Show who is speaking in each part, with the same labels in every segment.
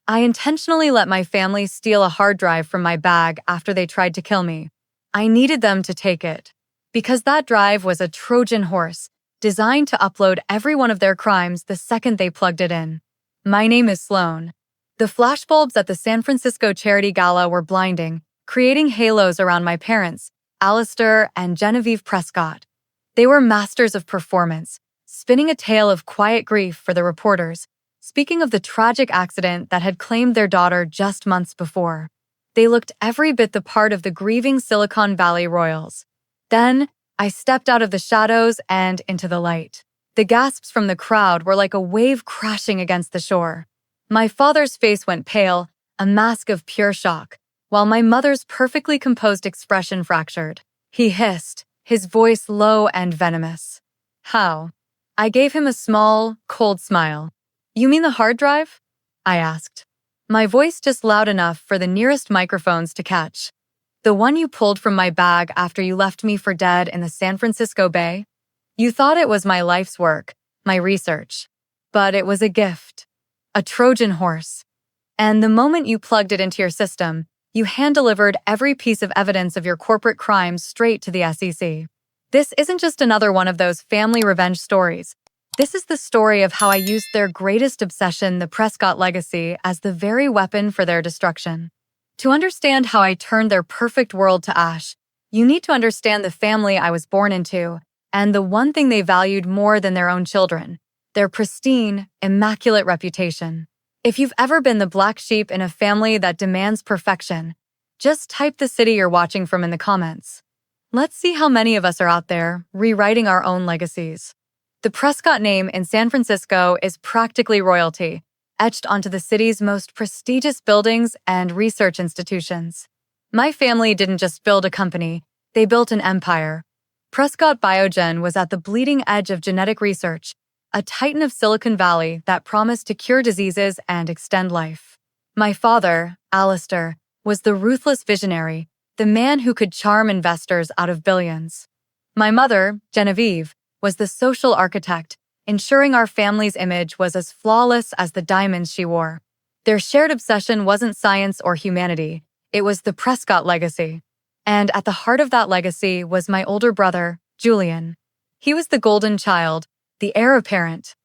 Speaker 1: I intentionally let my family steal a hard drive from my bag after they tried to kill me. I needed them to take it. Because that drive was a Trojan horse, designed to upload every one of their crimes the second they plugged it in. My name is Sloan. The flashbulbs at the San Francisco charity gala were blinding, creating halos around my parents, Alistair and Genevieve Prescott. They were masters of performance, spinning a tale of quiet grief for the reporters, speaking of the tragic accident that had claimed their daughter just months before. They looked every bit the part of the grieving Silicon Valley royals. Then, I stepped out of the shadows and into the light. The gasps from the crowd were like a wave crashing against the shore. My father's face went pale, a mask of pure shock, while my mother's perfectly composed expression fractured. He hissed, his voice low and venomous. How? I gave him a small, cold smile. You mean the hard drive? I asked. My voice just loud enough for the nearest microphones to catch. The one you pulled from my bag after you left me for dead in the San Francisco Bay? You thought it was my life's work, my research. But it was a gift. A Trojan horse. And the moment you plugged it into your system, you hand-delivered every piece of evidence of your corporate crimes straight to the SEC. This isn't just another one of those family revenge stories. This is the story of how I used their greatest obsession, the Prescott legacy, as the very weapon for their destruction. To understand how I turned their perfect world to ash, you need to understand the family I was born into, and the one thing they valued more than their own children, their pristine, immaculate reputation. If you've ever been the black sheep in a family that demands perfection, just type the city you're watching from in the comments. Let's see how many of us are out there rewriting our own legacies. The Prescott name in San Francisco is practically royalty, etched onto the city's most prestigious buildings and research institutions. My family didn't just build a company, they built an empire. Prescott Biogen was at the bleeding edge of genetic research, a titan of Silicon Valley that promised to cure diseases and extend life. My father, Alistair, was the ruthless visionary, the man who could charm investors out of billions. My mother, Genevieve, was the social architect, ensuring our family's image was as flawless as the diamonds she wore. Their shared obsession wasn't science or humanity, it was the Prescott legacy. And at the heart of that legacy was my older brother, Julian. He was the golden child, the heir apparent.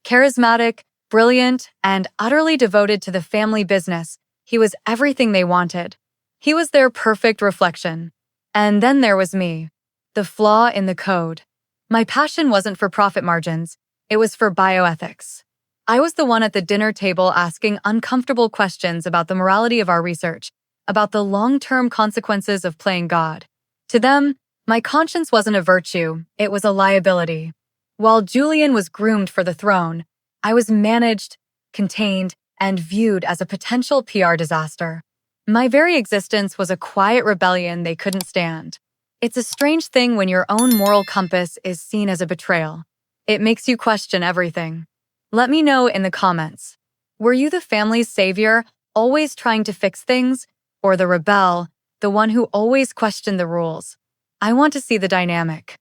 Speaker 1: Charismatic, brilliant, and utterly devoted to the family business, he was everything they wanted. He was their perfect reflection. And then there was me, the flaw in the code. My passion wasn't for profit margins, it was for bioethics. I was the one at the dinner table asking uncomfortable questions about the morality of our research, about the long-term consequences of playing God. To them, my conscience wasn't a virtue, it was a liability. While Julian was groomed for the throne, I was managed, contained, and viewed as a potential PR disaster. My very existence was a quiet rebellion they couldn't stand. It's a strange thing when your own moral compass is seen as a betrayal. It makes you question everything. Let me know in the comments. Were you the family's savior, always trying to fix things, or the rebel, the one who always questioned the rules? I want to see the dynamic.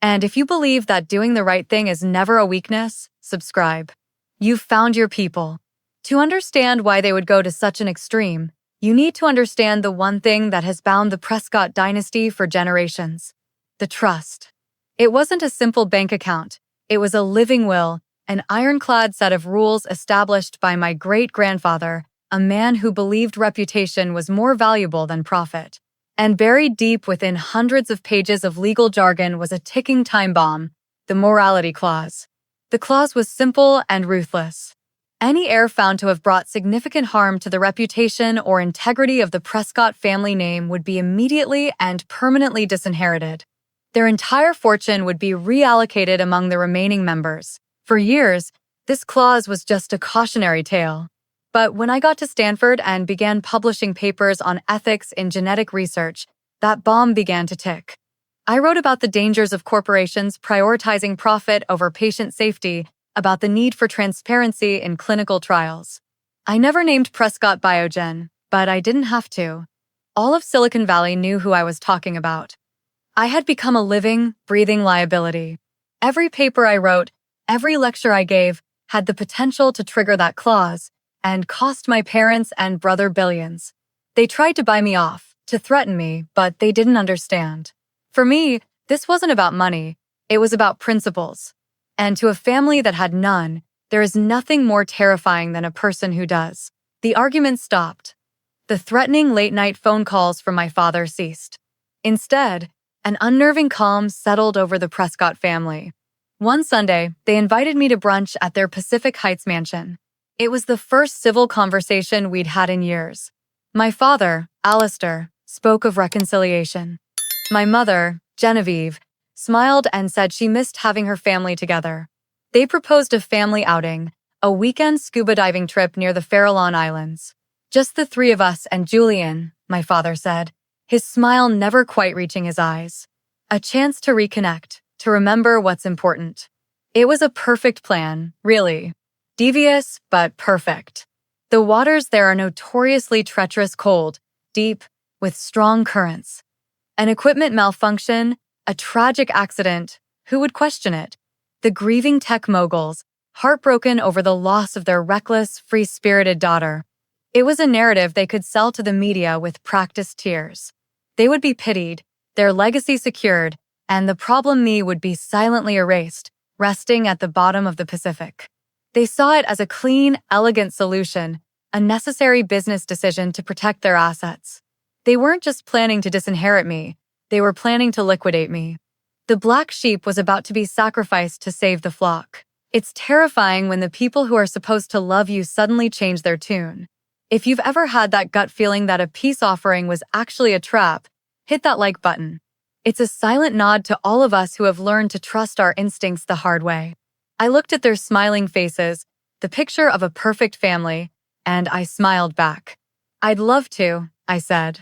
Speaker 1: And if you believe that doing the right thing is never a weakness, subscribe. You've found your people. To understand why they would go to such an extreme, you need to understand the one thing that has bound the Prescott dynasty for generations: the trust. It wasn't a simple bank account, it was a living will, an ironclad set of rules established by my great-grandfather, a man who believed reputation was more valuable than profit. And buried deep within hundreds of pages of legal jargon was a ticking time bomb, the morality clause. The clause was simple and ruthless. Any heir found to have brought significant harm to the reputation or integrity of the Prescott family name would be immediately and permanently disinherited. Their entire fortune would be reallocated among the remaining members. For years, this clause was just a cautionary tale. But when I got to Stanford and began publishing papers on ethics in genetic research, that bomb began to tick. I wrote about the dangers of corporations prioritizing profit over patient safety, about the need for transparency in clinical trials. I never named Prescott Biogen, but I didn't have to. All of Silicon Valley knew who I was talking about. I had become a living, breathing liability. Every paper I wrote, every lecture I gave, had the potential to trigger that clause, and cost my parents and brother billions. They tried to buy me off, to threaten me, but they didn't understand. For me, this wasn't about money, it was about principles. And to a family that had none, there is nothing more terrifying than a person who does. The argument stopped. The threatening late-night phone calls from my father ceased. Instead, an unnerving calm settled over the Prescott family. One Sunday, they invited me to brunch at their Pacific Heights mansion. It was the first civil conversation we'd had in years. My father, Alistair, spoke of reconciliation. My mother, Genevieve, smiled and said she missed having her family together. They proposed a family outing, a weekend scuba diving trip near the Farallon Islands. Just the three of us and Julian, my father said, his smile never quite reaching his eyes. A chance to reconnect, to remember what's important. It was a perfect plan, really. Devious, but perfect. The waters there are notoriously treacherous, cold, deep, with strong currents. An equipment malfunction, a tragic accident, who would question it? The grieving tech moguls, heartbroken over the loss of their reckless, free-spirited daughter. It was a narrative they could sell to the media with practiced tears. They would be pitied, their legacy secured, and the problem me would be silently erased, resting at the bottom of the Pacific. They saw it as a clean, elegant solution, a necessary business decision to protect their assets. They weren't just planning to disinherit me, they were planning to liquidate me. The black sheep was about to be sacrificed to save the flock. It's terrifying when the people who are supposed to love you suddenly change their tune. If you've ever had that gut feeling that a peace offering was actually a trap, hit that like button. It's a silent nod to all of us who have learned to trust our instincts the hard way. I looked at their smiling faces, the picture of a perfect family, and I smiled back. I'd love to, I said.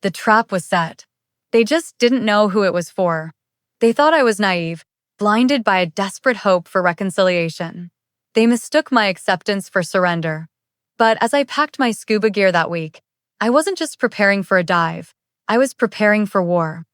Speaker 1: The trap was set. They just didn't know who it was for. They thought I was naive, blinded by a desperate hope for reconciliation. They mistook my acceptance for surrender. But as I packed my scuba gear that week, I wasn't just preparing for a dive, I was preparing for war.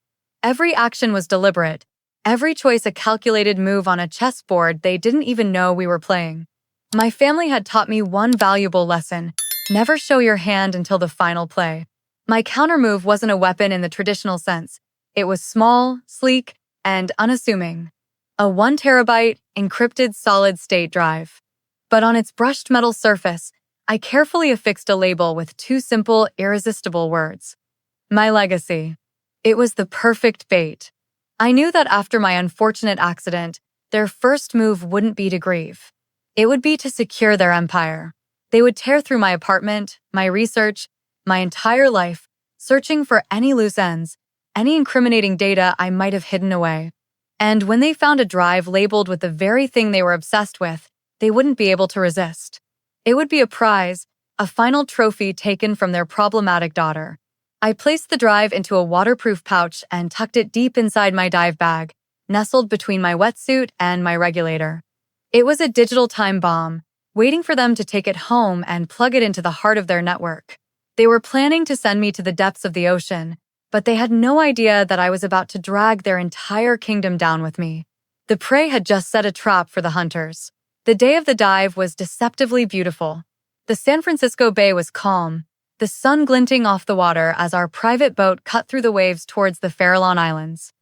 Speaker 1: Every action was deliberate, every choice a calculated move on a chessboard they didn't even know we were playing. My family had taught me one valuable lesson: never show your hand until the final play. My countermove wasn't a weapon in the traditional sense. It was small, sleek, and unassuming. A 1 terabyte, encrypted solid-state drive. But on its brushed metal surface, I carefully affixed a label with 2 simple, irresistible words. My legacy. It was the perfect bait. I knew that after my unfortunate accident, their first move wouldn't be to grieve. It would be to secure their empire. They would tear through my apartment, my research, my entire life, searching for any loose ends, any incriminating data I might have hidden away. And when they found a drive labeled with the very thing they were obsessed with, they wouldn't be able to resist. It would be a prize, a final trophy taken from their problematic daughter. I placed the drive into a waterproof pouch and tucked it deep inside my dive bag, nestled between my wetsuit and my regulator. It was a digital time bomb, waiting for them to take it home and plug it into the heart of their network. They were planning to send me to the depths of the ocean, but they had no idea that I was about to drag their entire kingdom down with me. The prey had just set a trap for the hunters. The day of the dive was deceptively beautiful. The San Francisco Bay was calm, the sun glinting off the water as our private boat cut through the waves towards the Farallon Islands.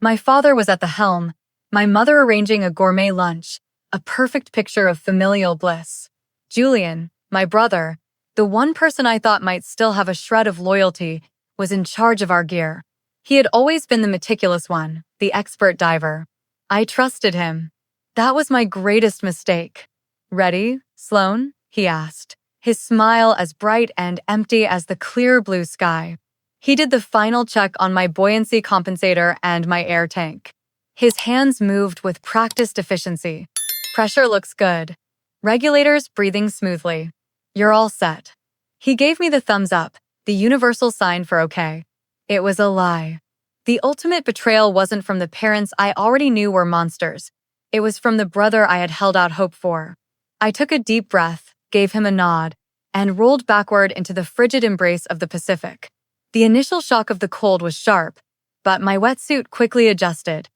Speaker 1: My father was at the helm, my mother arranging a gourmet lunch, a perfect picture of familial bliss. Julian, my brother, the one person I thought might still have a shred of loyalty, was in charge of our gear. He had always been the meticulous one, the expert diver. I trusted him. That was my greatest mistake. "Ready, Sloan?" he asked, his smile as bright and empty as the clear blue sky. He did the final check on my buoyancy compensator and my air tank. His hands moved with practiced efficiency. "Pressure looks good. Regulators breathing smoothly. You're all set." He gave me the thumbs up, the universal sign for okay. It was a lie. The ultimate betrayal wasn't from the parents I already knew were monsters. It was from the brother I had held out hope for. I took a deep breath, gave him a nod, and rolled backward into the frigid embrace of the Pacific. The initial shock of the cold was sharp, but my wetsuit quickly adjusted.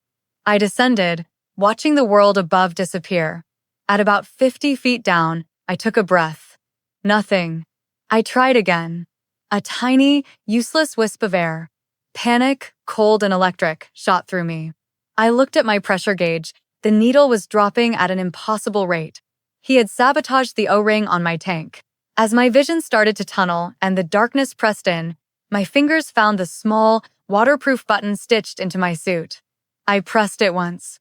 Speaker 1: I descended, watching the world above disappear. At about 50 feet down, I took a breath. Nothing. I tried again. A tiny, useless wisp of air. Panic, cold and electric, shot through me. I looked at my pressure gauge. The needle was dropping at an impossible rate. He had sabotaged the O-ring on my tank. As my vision started to tunnel and the darkness pressed in, my fingers found the small, waterproof button stitched into my suit. I pressed it once.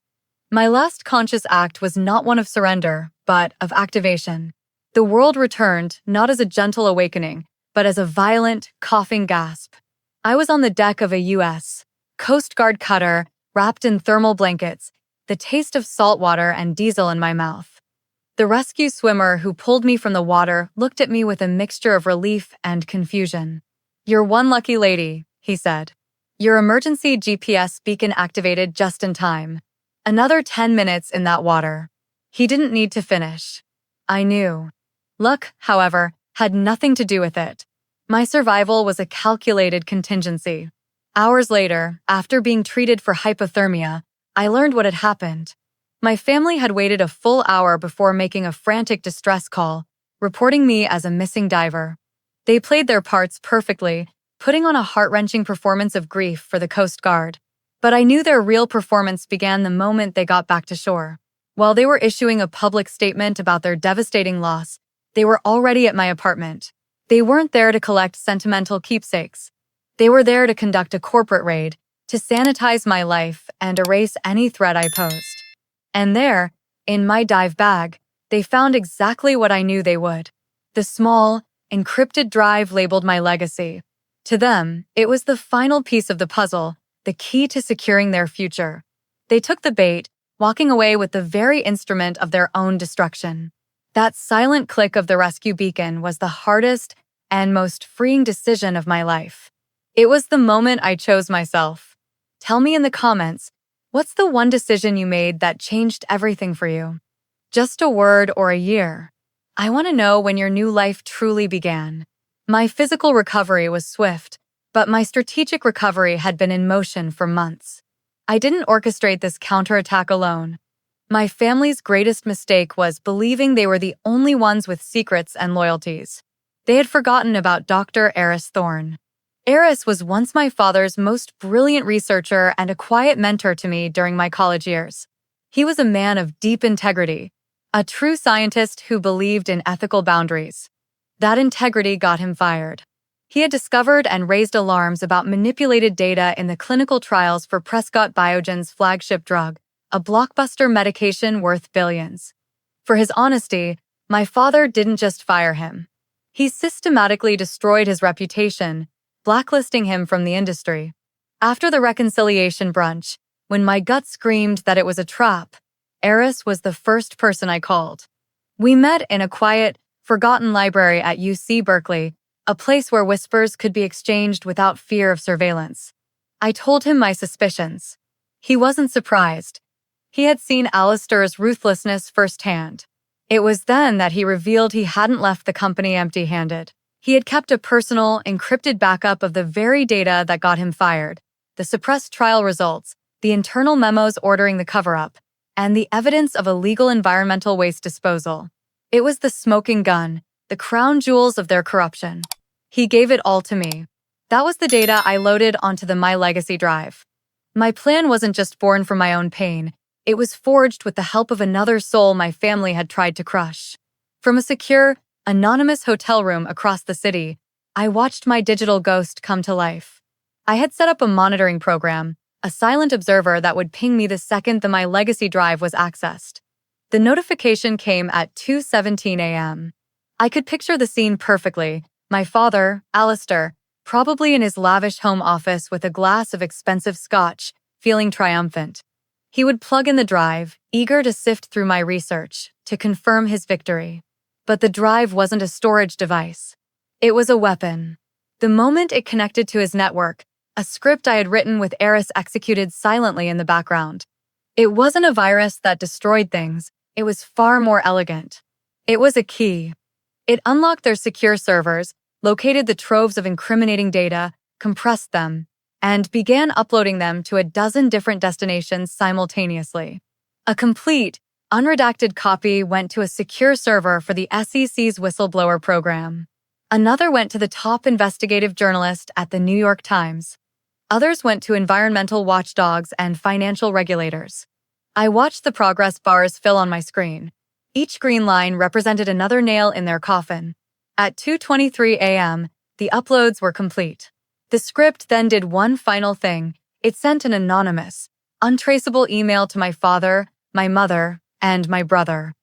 Speaker 1: My last conscious act was not one of surrender, but of activation. The world returned, not as a gentle awakening, but as a violent, coughing gasp. I was on the deck of a U.S. Coast Guard cutter, wrapped in thermal blankets, the taste of salt water and diesel in my mouth. The rescue swimmer who pulled me from the water looked at me with a mixture of relief and confusion. "You're one lucky lady," he said. "Your emergency GPS beacon activated just in time. Another 10 minutes in that water." He didn't need to finish. I knew. Luck, however, had nothing to do with it. My survival was a calculated contingency. Hours later, after being treated for hypothermia, I learned what had happened. My family had waited a full hour before making a frantic distress call, reporting me as a missing diver. They played their parts perfectly, putting on a heart-wrenching performance of grief for the Coast Guard. But I knew their real performance began the moment they got back to shore. While they were issuing a public statement about their devastating loss, they were already at my apartment. They weren't there to collect sentimental keepsakes. They were there to conduct a corporate raid, to sanitize my life and erase any threat I posed. And there, in my dive bag, they found exactly what I knew they would. The small, encrypted drive labeled my legacy. To them, it was the final piece of the puzzle, the key to securing their future. They took the bait, walking away with the very instrument of their own destruction. That silent click of the rescue beacon was the hardest and most freeing decision of my life. It was the moment I chose myself. Tell me in the comments, what's the one decision you made that changed everything for you? Just a word or a year? I want to know when your new life truly began. My physical recovery was swift, but my strategic recovery had been in motion for months. I didn't orchestrate this counterattack alone. My family's greatest mistake was believing they were the only ones with secrets and loyalties. They had forgotten about Dr. Eris Thorne. Eris was once my father's most brilliant researcher and a quiet mentor to me during my college years. He was a man of deep integrity, a true scientist who believed in ethical boundaries. That integrity got him fired. He had discovered and raised alarms about manipulated data in the clinical trials for Prescott Biogen's flagship drug, a blockbuster medication worth billions. For his honesty, my father didn't just fire him. He systematically destroyed his reputation, blacklisting him from the industry. After the reconciliation brunch, when my gut screamed that it was a trap, Eris was the first person I called. We met in a quiet, forgotten library at UC Berkeley, a place where whispers could be exchanged without fear of surveillance. I told him my suspicions. He wasn't surprised. He had seen Alistair's ruthlessness firsthand. It was then that he revealed he hadn't left the company empty-handed. He had kept a personal, encrypted backup of the very data that got him fired, the suppressed trial results, the internal memos ordering the cover-up, and the evidence of illegal environmental waste disposal. It was the smoking gun, the crown jewels of their corruption. He gave it all to me. That was the data I loaded onto the My Legacy drive. My plan wasn't just born from my own pain. It was forged with the help of another soul my family had tried to crush. From a secure, anonymous hotel room across the city, I watched my digital ghost come to life. I had set up a monitoring program, a silent observer that would ping me the second the My Legacy drive was accessed. The notification came at 2:17 a.m. I could picture the scene perfectly. My father, Alistair, probably in his lavish home office with a glass of expensive scotch, feeling triumphant. He would plug in the drive, eager to sift through my research, to confirm his victory. But the drive wasn't a storage device. It was a weapon. The moment it connected to his network, a script I had written with Eris executed silently in the background. It wasn't a virus that destroyed things. It was far more elegant. It was a key. It unlocked their secure servers, located the troves of incriminating data, compressed them, and began uploading them to a dozen different destinations simultaneously. A complete, Unredacted copy went to a secure server for the SEC's whistleblower program. Another went to the top investigative journalist at the New York Times. Others went to environmental watchdogs and financial regulators. I watched the progress bars fill on my screen. Each green line represented another nail in their coffin. At 2:23 a.m., the uploads were complete. The script then did one final thing. It sent an anonymous, untraceable email to my father, my mother, and my brother.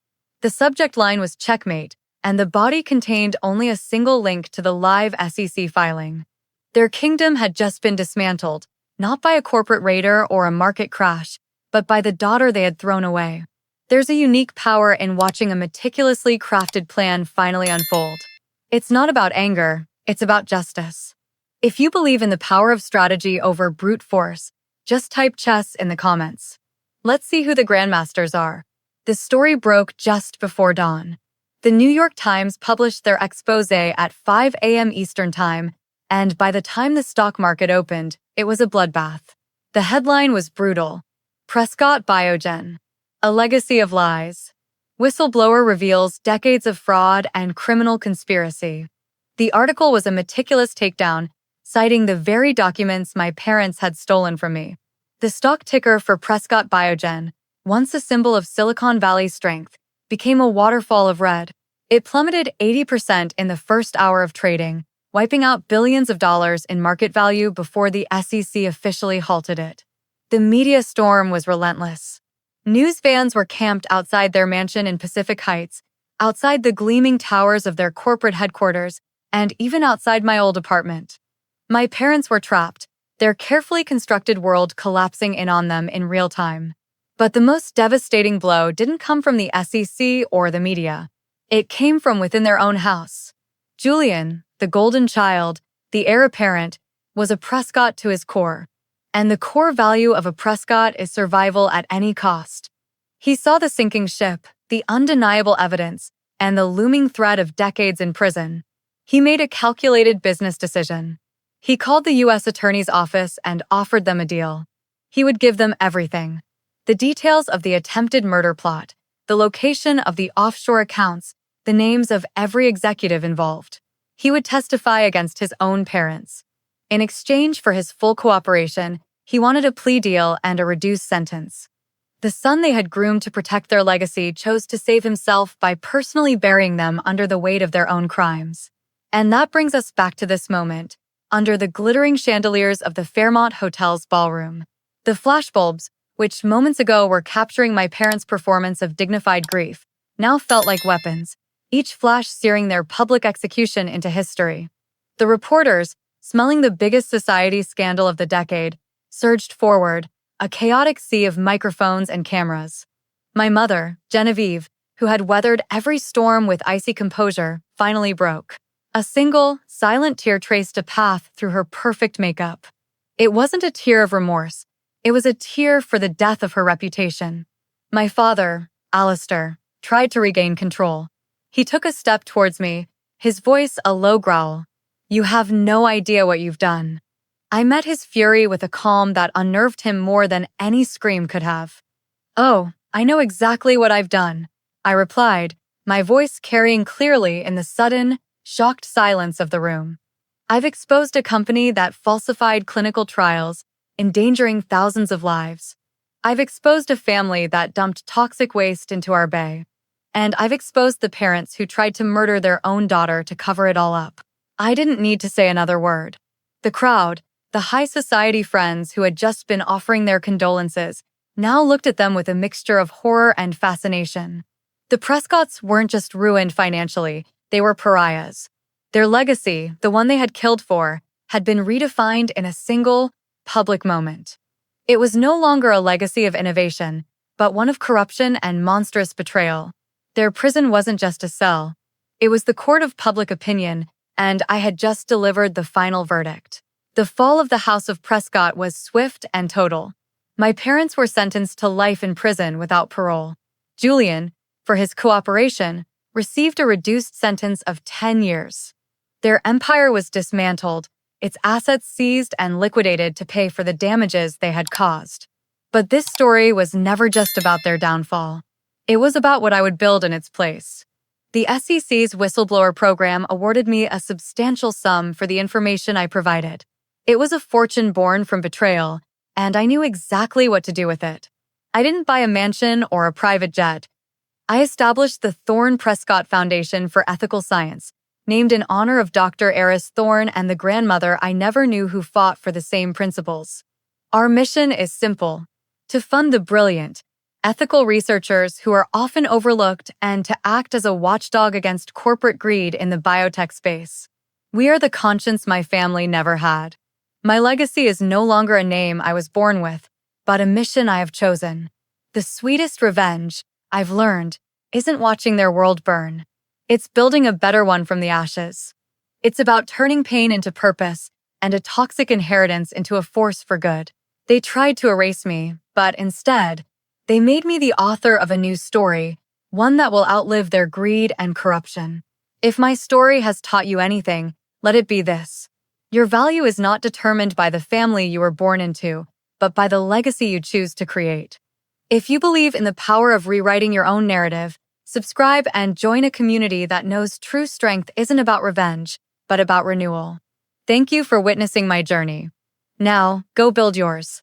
Speaker 1: The subject line was Checkmate, and the body contained only a single link to the live SEC filing. Their kingdom had just been dismantled, not by a corporate raider or a market crash, but by the daughter they had thrown away. There's a unique power in watching a meticulously crafted plan finally unfold. It's not about anger, it's about justice. If you believe in the power of strategy over brute force, just type chess in the comments. Let's see who the grandmasters are. The story broke just before dawn. The New York Times published their expose at 5 a.m. Eastern Time, and by the time the stock market opened, it was a bloodbath. The headline was brutal. Prescott Biogen. A legacy of lies. Whistleblower reveals decades of fraud and criminal conspiracy. The article was a meticulous takedown, citing the very documents my parents had stolen from me. The stock ticker for Prescott Biogen, once a symbol of Silicon Valley strength, became a waterfall of red. It plummeted 80% in the first hour of trading, wiping out billions of dollars in market value before the SEC officially halted it. The media storm was relentless. News vans were camped outside their mansion in Pacific Heights, outside the gleaming towers of their corporate headquarters, and even outside my old apartment. My parents were trapped, their carefully constructed world collapsing in on them in real time. But the most devastating blow didn't come from the SEC or the media. It came from within their own house. Julian, the golden child, the heir apparent, was a Prescott to his core. And the core value of a Prescott is survival at any cost. He saw the sinking ship, the undeniable evidence, and the looming threat of decades in prison. He made a calculated business decision. He called the U.S. Attorney's Office and offered them a deal. He would give them everything. The details of the attempted murder plot, the location of the offshore accounts, the names of every executive involved. He would testify against his own parents. In exchange for his full cooperation, he wanted a plea deal and a reduced sentence. The son they had groomed to protect their legacy chose to save himself by personally burying them under the weight of their own crimes. And that brings us back to this moment, under the glittering chandeliers of the Fairmont Hotel's ballroom. The flashbulbs, which moments ago were capturing my parents' performance of dignified grief, now felt like weapons, each flash searing their public execution into history. The reporters, smelling the biggest society scandal of the decade, surged forward, a chaotic sea of microphones and cameras. My mother, Genevieve, who had weathered every storm with icy composure, finally broke. A single, silent tear traced a path through her perfect makeup. It wasn't a tear of remorse. It was a tear for the death of her reputation. My father, Alistair, tried to regain control. He took a step towards me, his voice a low growl. "You have no idea what you've done." I met his fury with a calm that unnerved him more than any scream could have. "Oh, I know exactly what I've done," I replied, my voice carrying clearly in the sudden, shocked silence of the room. "I've exposed a company that falsified clinical trials, endangering thousands of lives. I've exposed a family that dumped toxic waste into our bay. And I've exposed the parents who tried to murder their own daughter to cover it all up." I didn't need to say another word. The crowd, the high society friends who had just been offering their condolences, now looked at them with a mixture of horror and fascination. The Prescotts weren't just ruined financially, they were pariahs. Their legacy, the one they had killed for, had been redefined in a single, public moment. It was no longer a legacy of innovation, but one of corruption and monstrous betrayal. Their prison wasn't just a cell. It was the court of public opinion, and I had just delivered the final verdict. The fall of the House of Prescott was swift and total. My parents were sentenced to life in prison without parole. Julian, for his cooperation, received a reduced sentence of 10 years. Their empire was dismantled, its assets seized and liquidated to pay for the damages they had caused. But this story was never just about their downfall. It was about what I would build in its place. The SEC's whistleblower program awarded me a substantial sum for the information I provided. It was a fortune born from betrayal, and I knew exactly what to do with it. I didn't buy a mansion or a private jet. I established the Thorne Prescott Foundation for Ethical Science, named in honor of Dr. Eris Thorne and the grandmother I never knew who fought for the same principles. Our mission is simple: to fund the brilliant, ethical researchers who are often overlooked and to act as a watchdog against corporate greed in the biotech space. We are the conscience my family never had. My legacy is no longer a name I was born with, but a mission I have chosen. The sweetest revenge, I've learned, isn't watching their world burn. It's building a better one from the ashes. It's about turning pain into purpose and a toxic inheritance into a force for good. They tried to erase me, but instead, they made me the author of a new story, one that will outlive their greed and corruption. If my story has taught you anything, let it be this: your value is not determined by the family you were born into, but by the legacy you choose to create. If you believe in the power of rewriting your own narrative, subscribe and join a community that knows true strength isn't about revenge, but about renewal. Thank you for witnessing my journey. Now, go build yours.